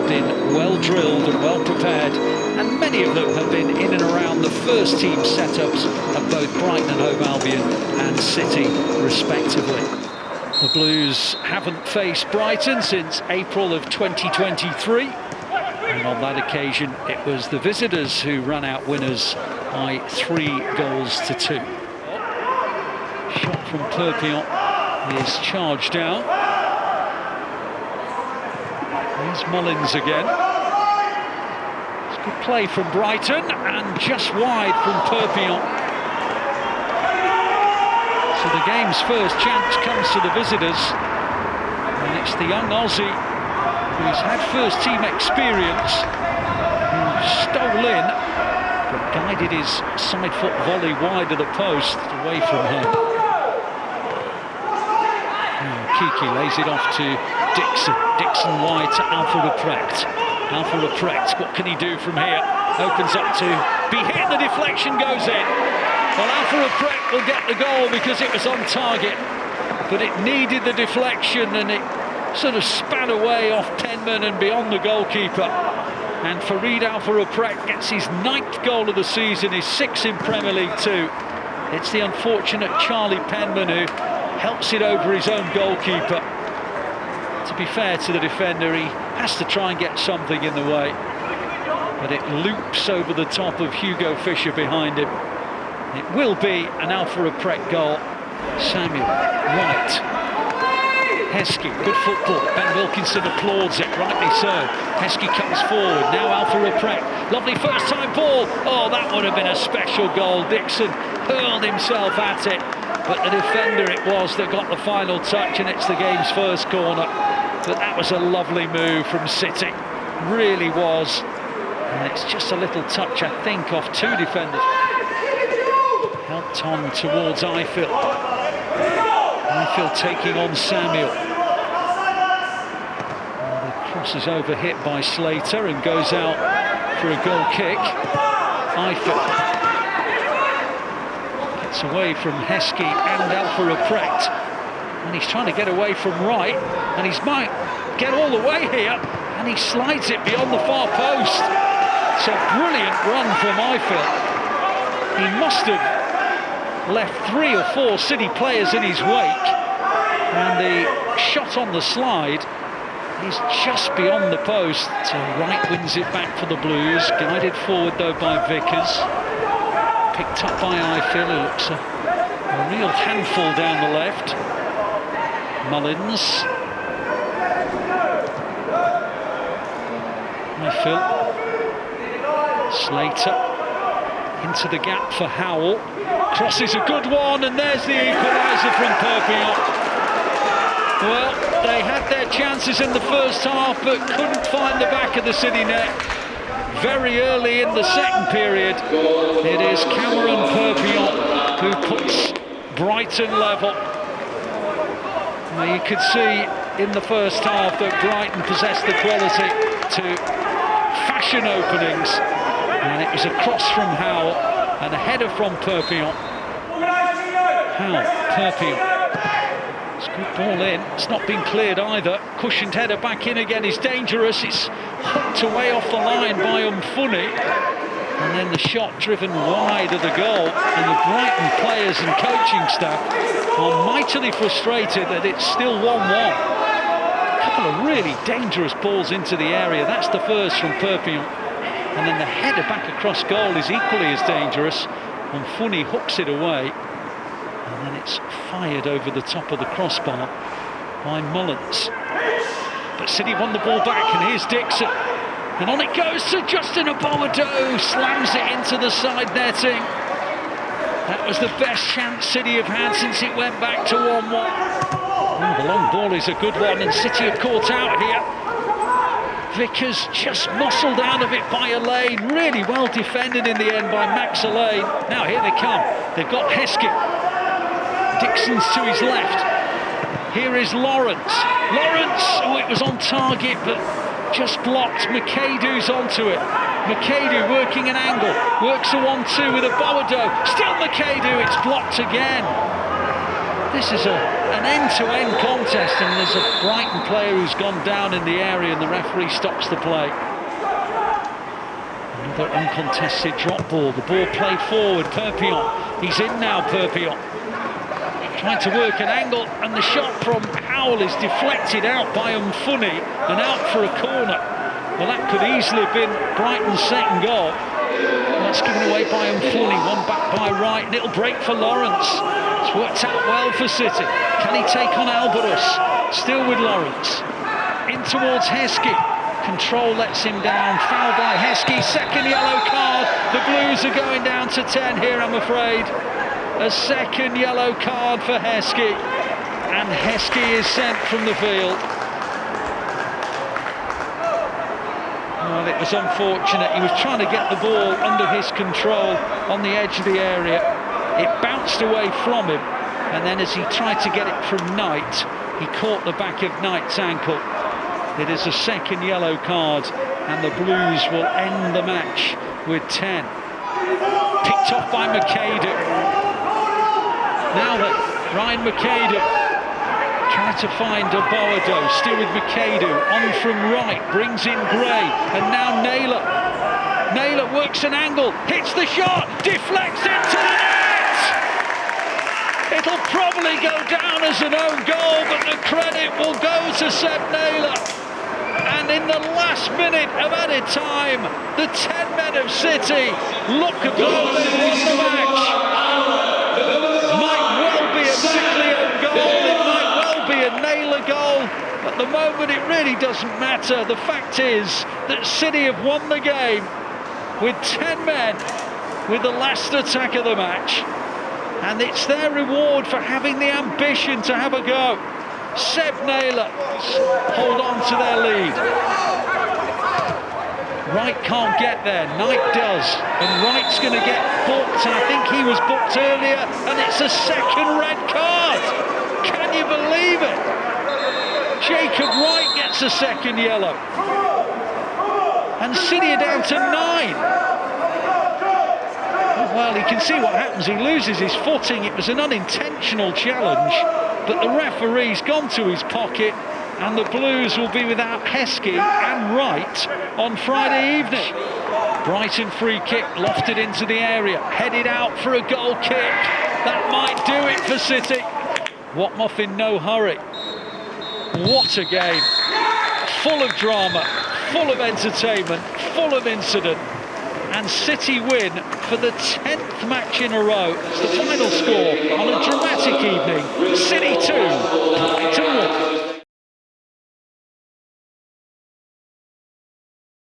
been well drilled and well prepared, and many of them have been in and around the first team setups of both Brighton and Hove Albion and City, respectively. The Blues haven't faced Brighton since April of 2023, and on that occasion it was the visitors who ran out winners by 3-2. Shot from Perpignan is charged down. Here's Mullins again. It's good play from Brighton and just wide from Perpignan. So the game's first chance comes to the visitors, and it's the young Aussie who's had first team experience, who stole in but guided his side foot volley wide of the post away from home. Kiki lays it off to Dixon. Dixon wide to Alpha Reprecht. Alpha Reprecht, what can he do from here? Opens up to be hit, the deflection goes in. Well, Alpha Reprecht will get the goal because it was on target, but it needed the deflection and it sort of span away off Penman and beyond the goalkeeper. And Farid Alpha Reprecht gets his 9th goal of the season, his 6th in Premier League 2. It's the unfortunate Charlie Penman who helps it over his own goalkeeper. To be fair to the defender, he has to try and get something in the way, but it loops over the top of Hugo Fisher behind him. It will be an Alpha Reprecht goal. Samuel, right. Heskey, good football. Ben Wilkinson applauds it, rightly so. Heskey comes forward, now Alpha Reprecht. Lovely first time ball. Oh, that would have been a special goal. Dixon hurled himself at it, but the defender it was that got the final touch, and it's the game's first corner. But that was a lovely move from City, really was. And it's just a little touch, I think, off 2 defenders. Helped on towards Eiffel. Eiffel taking on Samuel. The cross is overhit by Slater and goes out for a goal kick. Eiffel gets away from Heskey and Alpha Reprecht, and he's trying to get away from right, and he might get all the way here, and he slides it beyond the far post. It's a brilliant run from Eiffel. He must have left 3 or 4 City players in his wake, and the shot on the slide is just beyond the post. So Wright wins it back for the Blues, guided forward though by Vickers, picked up by Eiffel, who looks a real handful down the left. Mullins, Eiffel, Slater into the gap for Howell. Cross is a good one, and there's the equalizer from Perpignan. Well, they had their chances in the first half, but couldn't find the back of the City net. Very early in the second period, it is Cameron Perpignan who puts Brighton level. Now, you could see in the first half that Brighton possessed the quality to fashion openings, and it was a cross from Howell and a header from Perpignan. Howell, Perpignan. It's a good ball in. It's not been cleared either. Cushioned header back in again is dangerous. It's hooked away off the line by Umfuni. And then the shot driven wide of the goal. And the Brighton players and coaching staff are mightily frustrated that it's still 1-1. A couple of really dangerous balls into the area. That's the first from Perpignan. And then the header back across goal is equally as dangerous. Umfuni hooks it away. And then it's fired over the top of the crossbar by Mullins. But City won the ball back, and here's Dixon. And on it goes to Justin Aboado, slams it into the side netting. That was the best chance City have had since it went back to 1-1. Oh, the long ball is a good one, and City have caught out here. Vickers just muscled out of it by Elaine. Really well defended in the end by Max Elaine. Now here they come. They've got Heskey. Dixon's to his left. Here is Lawrence. Lawrence, oh, it was on target, but just blocked. McAdoo's onto it. McAdoo working an angle. Works a 1-2 with Aboado. Still McAdoo, it's blocked again. This is an end-to-end contest, and there's a Brighton player who's gone down in the area, and the referee stops the play. Another uncontested drop ball. The ball played forward. Perpignan. He's in now, Perpignan. Trying to work an angle, and the shot from Howell is deflected out by Mfunny and out for a corner. Well, that could easily have been Brighton's second goal. That's given away by Mfunny. One back by Wright, and it'll break for Lawrence. It's worked out well for City. Can he take on Alvarez? Still with Lawrence. In towards Heskey. Control lets him down. Foul by Heskey. Second yellow card. The Blues are going down to 10 here, I'm afraid. A second yellow card for Heskey. And Heskey is sent from the field. Well, it was unfortunate. He was trying to get the ball under his control on the edge of the area. It bounced away from him, and then as he tried to get it from Knight, he caught the back of Knight's ankle. It is a second yellow card, and the Blues will end the match with 10. Picked off by McAdoo. Now then, Ryan McAdoo trying to find Aboado, still with McAdoo, on from Wright, brings in Gray, and now Naylor. Naylor works an angle, hits the shot, deflects into the net! It'll probably go down as an own goal, but the credit will go to Seb Naylor. And in the last minute of added time, the 10 men of City look as though they've won the match. Might well be a Bickley own goal, it might well be a Naylor goal. At the moment it really doesn't matter. The fact is that City have won the game with 10 men with the last attack of the match. And it's their reward for having the ambition to have a go. Seb Naylor hold on to their lead. Wright can't get there, Knight does, and Wright's going to get booked, and I think he was booked earlier, and it's a second red card. Can you believe it? Jacob Wright gets a second yellow, and City are down to 9. Well, you can see what happens. He loses his footing. It was an unintentional challenge, but the referee's gone to his pocket, and the Blues will be without Heskey and Wright on Friday evening. Brighton free kick lofted into the area, headed out for a goal kick. That might do it for City. Watmoff in no hurry. What a game. Full of drama, full of entertainment, full of incident. And City win for the 10th match in a row. It's the final score on a dramatic evening. City 2, Brighton 1.